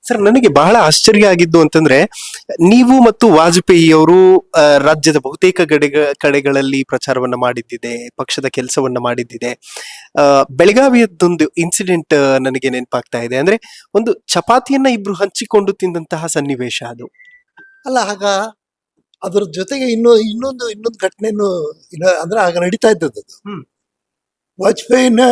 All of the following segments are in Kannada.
ಸರ್, ನನಗೆ ಬಹಳ ಆಶ್ಚರ್ಯ ಆಗಿದ್ದು ಅಂತಂದ್ರೆ, ನೀವು ಮತ್ತು ವಾಜಪೇಯಿ ಅವರು ರಾಜ್ಯದ ಬಹುತೇಕ ಕಡೆಗಳಲ್ಲಿ ಪ್ರಚಾರವನ್ನ ಮಾಡಿದ್ದಿದೆ, ಪಕ್ಷದ ಕೆಲಸವನ್ನ ಮಾಡಿದ್ದಿದೆ. ಬೆಳಗಾವಿಯದ್ದೊಂದು ಇನ್ಸಿಡೆಂಟ್ ನನಗೆ ನೆನಪಾಗ್ತಾ ಇದೆ. ಅಂದ್ರೆ ಒಂದು ಚಪಾತಿಯನ್ನ ಇಬ್ರು ಹಂಚಿಕೊಂಡು ತಿಂದಂತಹ ಸನ್ನಿವೇಶ ಅದು. ಅಲ್ಲ ಆಗ ಅದ್ರ ಜೊತೆಗೆ ಇನ್ನೊಂದು ಘಟನೆಯನ್ನು ಅಂದ್ರೆ ಆಗ ನಡೀತಾ ಇದ್ದದ್ದು ಅದು. ಹ್ಮ್. ವಾಜಪೇಯಿನ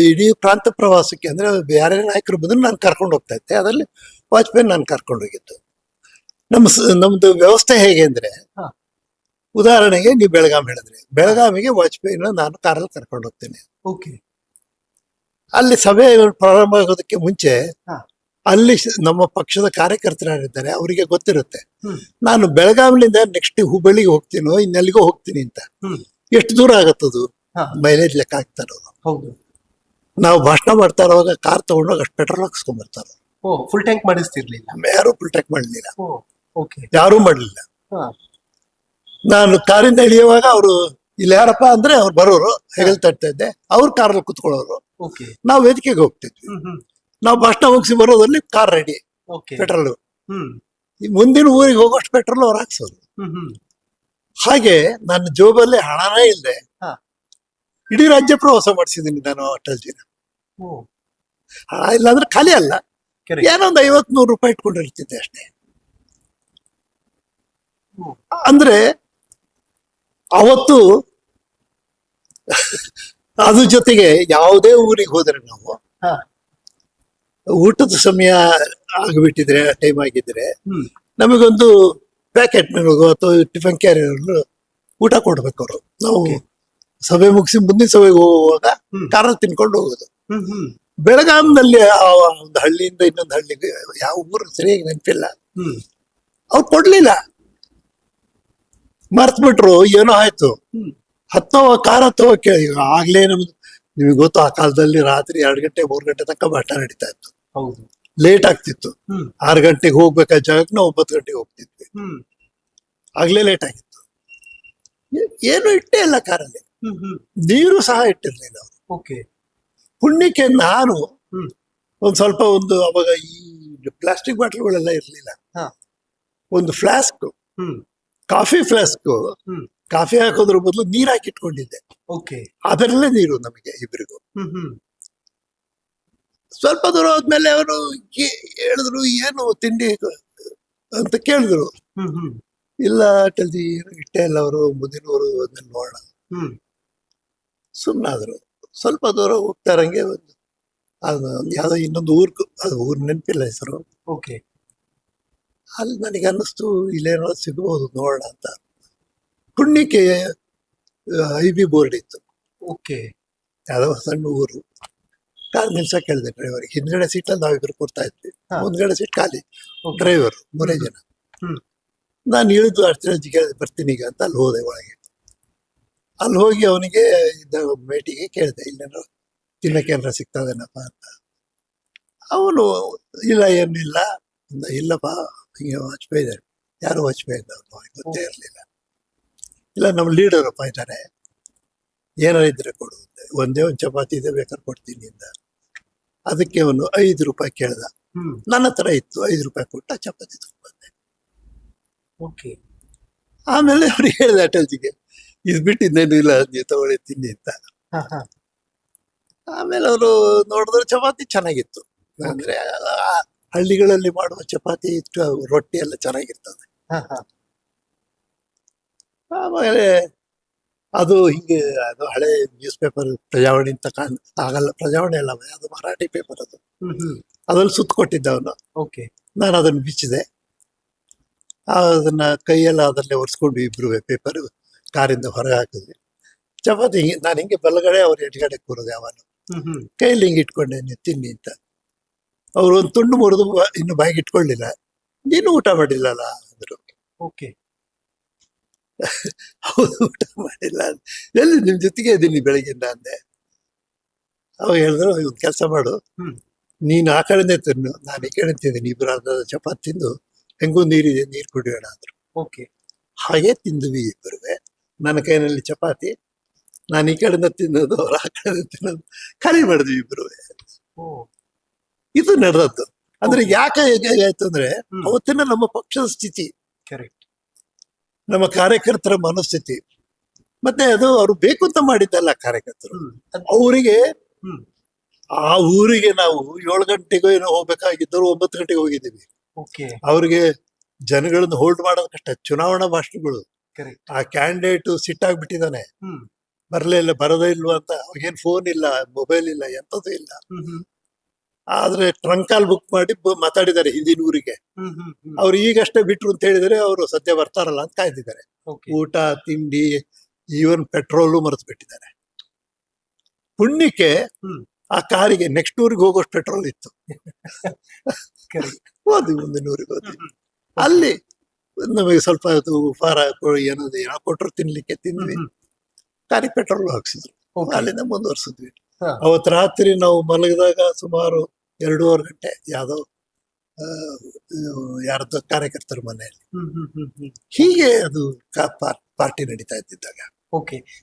ಇಡೀ ಪ್ರಾಂತ ಪ್ರವಾಸಕ್ಕೆ ಅಂದ್ರೆ ಬೇರೆ ನಾಯಕರು ಬಂದ್ರೆ ನಾನು ಕರ್ಕೊಂಡು ಹೋಗ್ತಾ ಇದ್ದೆ. ಅದರಲ್ಲಿ ವಾಜಪೇಯಿ ನಾನು ಕರ್ಕೊಂಡು ಹೋಗಿದ್ದು. ನಮ್ದು ವ್ಯವಸ್ಥೆ ಹೇಗೆ ಅಂದ್ರೆ, ಹಾ. ಉದಾಹರಣೆಗೆ ನೀವು ಬೆಳಗಾವಿ ಹೇಳಿದ್ರಿ, ಬೆಳಗಾವಿಗೆ ವಾಜಪೇಯಿನ ನಾನು ಕಾರಲ್ಲಿ ಕರ್ಕೊಂಡು ಹೋಗ್ತೇನೆ. ಓಕೆ. ಅಲ್ಲಿ ಸಭೆ ಪ್ರಾರಂಭ ಆಗೋದಕ್ಕೆ ಮುಂಚೆ ಹಾ. ಅಲ್ಲಿ ನಮ್ಮ ಪಕ್ಷದ ಕಾರ್ಯಕರ್ತರು ಯಾರಿದ್ದಾರೆ ಅವರಿಗೆ ಗೊತ್ತಿರುತ್ತೆ ಹ್ಮ್. ನಾನು ಬೆಳಗಾವಿನಿಂದ ನೆಕ್ಸ್ಟ್ ಹುಬ್ಬಳ್ಳಿಗೆ ಹೋಗ್ತೀನೋ ಇನ್ನೆಲ್ಲಿಗೋ ಹೋಗ್ತೀನಿ ಅಂತ. ಹ್ಮ್. ಎಷ್ಟು ದೂರ ಆಗತ್ತದು ಹಾ. ಮೈಲೇಜ್ ಲೆಕ್ಕ ಹಾಕ್ತಾ ಇರೋದು. ಹೌದು. ನಾವು ಭಾಷಣ ಮಾಡ್ತಾ ಇರುವಾಗ ಕಾರ್ ತಗೊಂಡೋಗಿ ಅಷ್ಟು ಪೆಟ್ರೋಲ್ ಹಾಕ್ಸ್ಕೊಂಡ್ ಬರ್ತಾರೆ. ಓ, ಫುಲ್ ಟ್ಯಾಂಕ್ ಮಾಡಿಸ್ತಿರ್ಲಿಲ್ಲ. ಯಾರು ಫುಲ್ ಟ್ಯಾಕ್ ಮಾಡಲಿಲ್ಲ, ಓ, ಓಕೆ. ಯಾರೂ ಮಾಡಲಿಲ್ಲ. ಹಾ. ನಾನು ಕಾರಿಂದ ಇಳಿಯುವಾಗ ಅವರು ಇಲ್ಲಿ ಯಾರಪ್ಪ ಅಂದ್ರೆ ಅವ್ರು ಬರೋರು, ಹೆಗಲ್ ತಟ್ತಾ ಇದ್ದೆ, ಅವ್ರು ಕಾರಲ್ಲಿ ಕುತ್ಕೊಳ್ಳೋರು, ಓಕೆ. ನಾವು ವೇದಿಕೆಗೆ ಹೋಗ್ತಿದ್ವಿ. ಹ್ಮ್ ಹ್ಮ್. ನಾವು ಭಾಷಣ ಮುಗಿಸಿ ಬರೋದ್ರಲ್ಲಿ ಕಾರ್ ರೆಡಿ, ಓಕೆ. ಪೆಟ್ರೋಲ್. ಹ್ಮ್ ಈ ಮುಂದಿನ ಊರಿಗೆ ಹೋಗೋಷ್ಟು ಪೆಟ್ರೋಲ್ ಅವ್ರು ಹಾಕ್ಸೋರು. ಹ್ಮ್ ಹ್ಮ್. ಹಾಗೆ ನನ್ನ ಜೋಬಲ್ಲಿ ಹಣನೇ ಇಲ್ಲದೆ ಹಾ. ಇಡೀ ರಾಜ್ಯ ಪ್ರವಾಸ ಮಾಡಿಸಿದ್ದೀನಿ ನಾನು ಅಟಲ್ಜಿನ. ಓ, ಹಣ ಇಲ್ಲ ಅಂದ್ರೆ ಖಾಲಿ ಅಲ್ಲ, correct. ಏನೋ ಒಂದು 50-100 ರೂಪಾಯಿ ಇಟ್ಕೊಂಡಿರ್ತಿದ್ದೆ ಅಷ್ಟೇ. ಹ್ಮ್. ಅಂದ್ರೆ ಅವತ್ತು ಅದ್ರ ಜೊತೆಗೆ ಯಾವುದೇ ಊರಿಗೆ ಹೋದ್ರೆ ನಾವು ಹಾ. ಊಟದ ಸಮಯ ಆಗಿಬಿಟ್ಟಿದ್ರೆ, ಟೈಮ್ ಆಗಿದ್ರೆ ಹ್ಮ್. ನಮಗೊಂದು ಪ್ಯಾಕೆಟ್ ಅಥವಾ ಟಿಫನ್ ಕ್ಯಾರಿಯರ್ ಊಟ ಕೊಡ್ಬೇಕು ಅವರು. ನಾವು Okay. ಸಭೆ ಮುಗಿಸಿ ಮುಂದಿನ ಸಭೆಗೆ ಹೋಗುವಾಗ ಹ್ಮ್. ಕಾರಲ್ಲಿ ತಿನ್ಕೊಂಡು ಹೋಗೋದು. ಹ್ಮ್ ಹ್ಮ್. ಬೆಳಗಾಂನಲ್ಲಿ ಒಂದು ಹಳ್ಳಿಯಿಂದ ಇನ್ನೊಂದು ಹಳ್ಳಿಗೆ, ಯಾವ ಊರು ಸರಿಯಾಗಿ ನೆನಪಿಲ್ಲ, ಹ್ಮ್. ಅವ್ರು ಕೊಡ್ಲಿಲ್ಲ, ಮರ್ತ್ ಬಿಟ್ರು. ಏನೋ ಆಯ್ತು, ಹ್ಮ್. ಕಾರ್ ಹತ್ತವ ಕೇಳಿ. ಆಗ್ಲೇ ನಮ್ದು ನಿಮಗೆ ಗೊತ್ತು, ಆ ಕಾಲದಲ್ಲಿ ರಾತ್ರಿ 2 ಗಂಟೆ 3 ಗಂಟೆ ತನಕ ಭಾಷಣ ನಡೀತಾ ಇತ್ತು. ಹೌದು. ಲೇಟ್ ಆಗ್ತಿತ್ತು. ಹ್ಮ್ 6 ಗಂಟೆಗೆ ಹೋಗ್ಬೇಕಾದ ಜಾಗಕ್ಕೆ ನಾವು 9 ಗಂಟೆಗೆ ಹೋಗ್ತಿದ್ವಿ. ಹ್ಮ್ ಆಗ್ಲೇ ಲೇಟ್ ಆಗಿತ್ತು. ಏನು ಇಟ್ಟೇ ಇಲ್ಲ ಕಾರಲ್ಲಿ, ಹ್ಮ್ ಹ್ಮ್. ನೀರು ಸಹ ಇಟ್ಟಿರ್ಲಿಲ್ಲ ಅವರು. ಓಕೆ. ಪುಣ್ಯಕ್ಕೆ ನಾನು ಹ್ಮ್. ಸ್ವಲ್ಪ ಅವಾಗ ಈ ಪ್ಲಾಸ್ಟಿಕ್ ಬಾಟಲ್ಗಳೆಲ್ಲ ಇರ್ಲಿಲ್ಲ. ಹಾ. ಒಂದು ಫ್ಲಾಸ್ಕ್, ಹ್ಮ್ ಕಾಫಿ ಫ್ಲಾಸ್ಕ್, ಹ್ಮ್. ಕಾಫಿ ಹಾಕೋದ್ರ ಬದಲು ನೀರ್ ಹಾಕಿಟ್ಕೊಂಡಿದ್ದೆ. ಓಕೆ. ಅದರಲ್ಲೇ ನೀರು ನಮಗೆ ಇಬ್ಬರಿಗೂ. ಹ್ಮ್ ಹ್ಮ್. ಸ್ವಲ್ಪ ದೂರ ಹೋದ್ಮೇಲೆ ಅವರು ಹೇಳಿದ್ರು, ಏನು ತಿಂಡಿ ಅಂತ ಕೇಳಿದ್ರು. ಹ್ಮ್ ಹ್ಮ್. ಇಲ್ಲ ಅಟಲ್ಜಿ, ಇಟ್ಟೇ ಇಲ್ಲ ಅವರು, ಮುಂದಿನವರು ಅದನ್ನ ನೋಡೋಣ. ಹ್ಮ್. ಸುಮ್ಮನಾದ್ರು. ಸ್ವಲ್ಪ ದೂರ ಹೋಗ್ತಾ ಇರಂಗೆ ಅದು ಯಾವುದೋ ಇನ್ನೊಂದು ಅದು ಊರು ನೆನಪಿಲ್ಲ ಹೆಸರು. ಓಕೆ. ಅಲ್ಲಿ ನನಗೆ ಅನ್ನಿಸ್ತು, ಇಲ್ಲೇನೋ ಸಿಗ್ಬೋದು ನೋಡೋಣ ಅಂತ. ಪುಣ್ಯಕ್ಕೆ IB ಬೋರ್ಡ್ ಇತ್ತು. ಓಕೆ. ಯಾವುದೋ ಸಣ್ಣ ಊರು. ಕಾರ್ ನಿಲ್ಸಕ್ ಕೇಳಿದೆ ಡ್ರೈವರ್ಗೆ. ಹಿಂದ್ಗಡೆ ಸೀಟಲ್ಲಿ ನಾವಿಬ್ರು ಕೊಡ್ತಾ ಇದ್ವಿ, ಹಾ. ಮುಂದ್ಗಡೆ ಸೀಟ್ ಖಾಲಿ. Okay. ಡ್ರೈವರ್ 3 ಜನ. ಹ್ಮ್. ನಾನು ಇಳಿದು ಅಷ್ಟೇ ಕೇಳಿದೆ, ಬರ್ತೀನಿ ಈಗ ಅಂತ. ಅಲ್ಲಿ ಹೋದೆ ಒಳಗೆ. ಅಲ್ಲಿ ಹೋಗಿ ಅವನಿಗೆ ಮೇಟಿಗೆ ಕೇಳಿದೆ, ಇಲ್ಲೇನೋ ತಿನ್ನಕ್ಕೆ ಏನಾರ ಸಿಗ್ತದೇನಪ್ಪ ಅಂತ. ಅವನು ಇಲ್ಲ, ಏನಿಲ್ಲ. ಇಲ್ಲಪ್ಪ, ಹಿಂಗೆ ವಾಜಪೇಯಿ ಇದ್ದಾರೆ. ಯಾರು ವಾಜಪೇಯಿ ಇದ್ದಾರೆ, ಅವನಿಗೆ ಗೊತ್ತೇ ಇರಲಿಲ್ಲ. ಇಲ್ಲ, ನಮ್ಮ ಲೀಡರಪ್ಪ ಇದ್ದಾರೆ, ಏನಾರ ಇದ್ರೆ ಕೊಡು. ಒಂದೇ ಒಂದು ಚಪಾತಿ ಇದೆ, ಬೇಕಾದ್ರೆ ಕೊಡ್ತೀನಿ ಅಂತ. ಅದಕ್ಕೆ ಅವನು 5 ರೂಪಾಯಿ ಕೇಳ್ದ. ಹ್ಮ್. ನನ್ನ ಹತ್ರ ಇತ್ತು, 5 ರೂಪಾಯಿ ಕೊಟ್ಟ ಚಪಾತಿ ತಗೊಂಡ್ಬಂದೆ. ಓಕೆ. ಆಮೇಲೆ ಅವ್ರಿಗೆ ಹೇಳಿದೆ ಅಟಲ್ಜಿಗೆ, ಇದು ಬಿಟ್ಟಿದ್ದೇನು ಇಲ್ಲ, ನೀವು ತಗೊಳ್ಳಿ ತಿನ್ನಿ ಅಂತ. ಹಾ ಹಾ. ಆಮೇಲೆ ಅವರು ನೋಡಿದ್ರೆ ಚಪಾತಿ ಚೆನ್ನಾಗಿತ್ತು. ಅಂದ್ರೆ ಹಳ್ಳಿಗಳಲ್ಲಿ ಮಾಡುವ ಚಪಾತಿ ಇತ್ತು, ರೊಟ್ಟಿ ಎಲ್ಲ ಚೆನ್ನಾಗಿರ್ತದೆ. ಹಾ ಹಾ. ಆಮೇಲೆ ಅದು ಹಿಂಗೆ, ಅದು ಹಳೆ ನ್ಯೂಸ್ ಪೇಪರ್ ಪ್ರಜಾವಾಣಿ ಅಂತ ಆಗಲ್ಲ, ಪ್ರಜಾವಾಣಿ ಅಲ್ಲ, ಅದು ಮರಾಠಿ ಪೇಪರ್ ಅದು. ಹ್ಮ್ ಹ್ಮ್. ಅದ್ರಲ್ಲಿ ಸುತ್ತ ಕೊಟ್ಟಿದ್ದ ಅವನು. ಓಕೆ. ನಾನು ಅದನ್ನು ಬಿಚ್ಚಿದೆ. ಅದನ್ನ ಕೈಯೆಲ್ಲ ಅದರಲ್ಲೇ ಒರೆಸ್ಕೊಂಡು ಇಬ್ರು ಪೇಪರ್ ಕಾರಿಂದ ಹೊರಗೆ ಹಾಕಿದ್ವಿ. ಚಪಾತಿ ಹಿಂಗೆ ನಾನು ಹಿಂಗೆ ಬಲಗಡೆ, ಅವ್ರು ಎಡಗಡೆ ಕೂರೋದು ಯಾವಾಗ. ಹ್ಮ್ ಹ್ಮ್. ಕೈಯಲ್ಲಿ ಹಿಂಗೆ ಇಟ್ಕೊಂಡೆ, ನೀವು ತಿನ್ನಿ ಅಂತ. ಅವ್ರು ಒಂದು ತುಂಡು ಮುರಿದು ಇನ್ನು ಬಾಯಿಗೆ ಇಟ್ಕೊಳ್ಳಿಲ್ಲ. ನೀನು ಊಟ ಮಾಡಿಲ್ಲಲ್ಲ ಅಂದರು. ಓಕೆ. ಹೌದು, ಊಟ ಮಾಡಿಲ್ಲ. ಎಲ್ಲಿ ನಿಮ್ ಜೊತೆಗೆ ಇದ್ದೀನಿ ಬೆಳಗಿಂದ ಅಂದೆ. ಅವಾಗ ಹೇಳಿದ್ರು, ಒಂದು ಕೆಲಸ ಮಾಡು, ಹ್ಮ್. ನೀನು ಆ ಕಡೆನೇ ತಿನ್ನು, ನಾನು ಈ ಕಡೆ ತಿಂತೀನಿ. ಇಬ್ಬರು ಅರ್ಧ ಚಪಾತಿ ತಿಂದು ಹೆಂಗೂ ನೀರಿದೆ, ನೀರು ಕುಡಿಯೋಣ ಅಂದ್ರು. ಓಕೆ. ಹಾಗೆ ತಿಂದ್ವಿ ಇಬ್ಬರುವೆ. ನನ್ನ ಕೈನಲ್ಲಿ ಚಪಾತಿ, ನಾನು ಈ ಕಡೆಯಿಂದ ತಿನ್ನೋದು, ಅವ್ರು ಆ ಕಡೆ ತಿನ್ನೋದು, ಖಾಲಿ ಮಾಡಿದ್ವಿ ಇಬ್ಬರು. ಓ. ಇದು ನಡೆದದ್ದು. ಅಂದ್ರೆ Okay. ಯಾಕೆ ಹೇಗಾಯ್ತು ಅಂದ್ರೆ ಹ್ಮ್. ಅವತ್ತಿನ ನಮ್ಮ ಪಕ್ಷದ ಸ್ಥಿತಿ, ಕರೆಕ್ಟ್. ನಮ್ಮ ಕಾರ್ಯಕರ್ತರ ಮನಸ್ಥಿತಿ, ಮತ್ತೆ ಅದು ಅವ್ರು ಬೇಕು ಅಂತ ಮಾಡಿದ್ದಲ್ಲ ಕಾರ್ಯಕರ್ತರು. ಅವರಿಗೆ ಹ್ಮ್. ಆ ಊರಿಗೆ ನಾವು 7 ಗಂಟೆಗೂ ಏನೋ ಹೋಗ್ಬೇಕಾಗಿದ್ದರು, 9 ಗಂಟೆಗೆ ಹೋಗಿದ್ದೀವಿ. ಓಕೆ. ಅವ್ರಿಗೆ ಜನಗಳನ್ನ ಹೋಲ್ಡ್ ಮಾಡೋದು ಕಷ್ಟ. ಚುನಾವಣಾ ಭಾಷಣಗಳು, ಕರೆಕ್ಟ್. ಆ ಕ್ಯಾಂಡಿಡೇಟ್ ಸಿಟ್ಟಾಗ್ಬಿಟ್ಟಿದ್ದಾನೆ, ಹ್ಮ್. ಬರದೇ ಇಲ್ವಾ ಅಂತ. ಅವಾಗೇನ್ ಫೋನ್ ಇಲ್ಲ, ಮೊಬೈಲ್ ಇಲ್ಲ, ಎಂತದೂ ಇಲ್ಲ. ಹ್ಮ್ ಹ್ಮ್ ಆದ್ರೆ ಟ್ರಂಕ್ ಕಾಲ್ ಬುಕ್ ಮಾಡಿ ಮಾತಾಡಿದ್ದಾರೆ ಹಿಂದಿನ ಊರಿಗೆ. ಹ್ಮ್ ಹ್ಮ್ ಹ್ಮ್. ಅವ್ರು ಈಗಷ್ಟೇ ಬಿಟ್ರು ಅಂತ ಹೇಳಿದರೆ ಅವರು ಸದ್ಯ ಬರ್ತಾರಲ್ಲ ಅಂತ ಕಾಯ್ದಿದ್ದಾರೆ. ಓಕೆ. ಊಟ ತಿಂಡಿ ಈವನ್ ಪೆಟ್ರೋಲು ಮರೆತು ಬಿಟ್ಟಿದ್ದಾರೆ. ಪುಣ್ಯಕ್ಕೆ ಹ್ಮ್. ಆ ಕಾರಿಗೆ ನೆಕ್ಸ್ಟ್ ಊರಿಗೆ ಹೋಗೋಷ್ಟು ಪೆಟ್ರೋಲ್ ಇತ್ತು. ಕರೆಕ್ಟ್. ಹೋದ್ವಿ, ಮುಂದಿನ ಊರಿಗೆ ಹೋದ್ವಿ. ಅಲ್ಲಿ ನಮಗೆ ಸ್ವಲ್ಪ ಅದು ಉಪಹಾರ ಏನದು ಏನೋ ಕೊಟ್ಟರು ತಿನ್ಲಿಕ್ಕೆ ತಿಂದ್ವಿ. ಕಾರಿಗೆ ಪೆಟ್ರೋಲ್ ಹಾಕ್ಸಿದ್ರು. Okay. ಅಲ್ಲಿಂದ ಮುಂದುವರ್ಸಿದ್ವಿ. ಹಾ. ಅವತ್ತು ರಾತ್ರಿ ನಾವು ಮಲಗಿದಾಗ ಸುಮಾರು 2.5 ಗಂಟೆ ಯಾವ್ದೋ ಯಾರ್ದೋ ಕಾರ್ಯಕರ್ತರ ಮನೆಯಲ್ಲಿ. ಹ್ಮ್ ಹ್ಮ್ ಹ್ಮ್ ಹ್ಮ್. ಹೀಗೆ ಅದು ಪಾರ್ಟಿ ನಡೀತಾ ಇದ್ದಿದ್ದಾಗ. ಓಕೆ.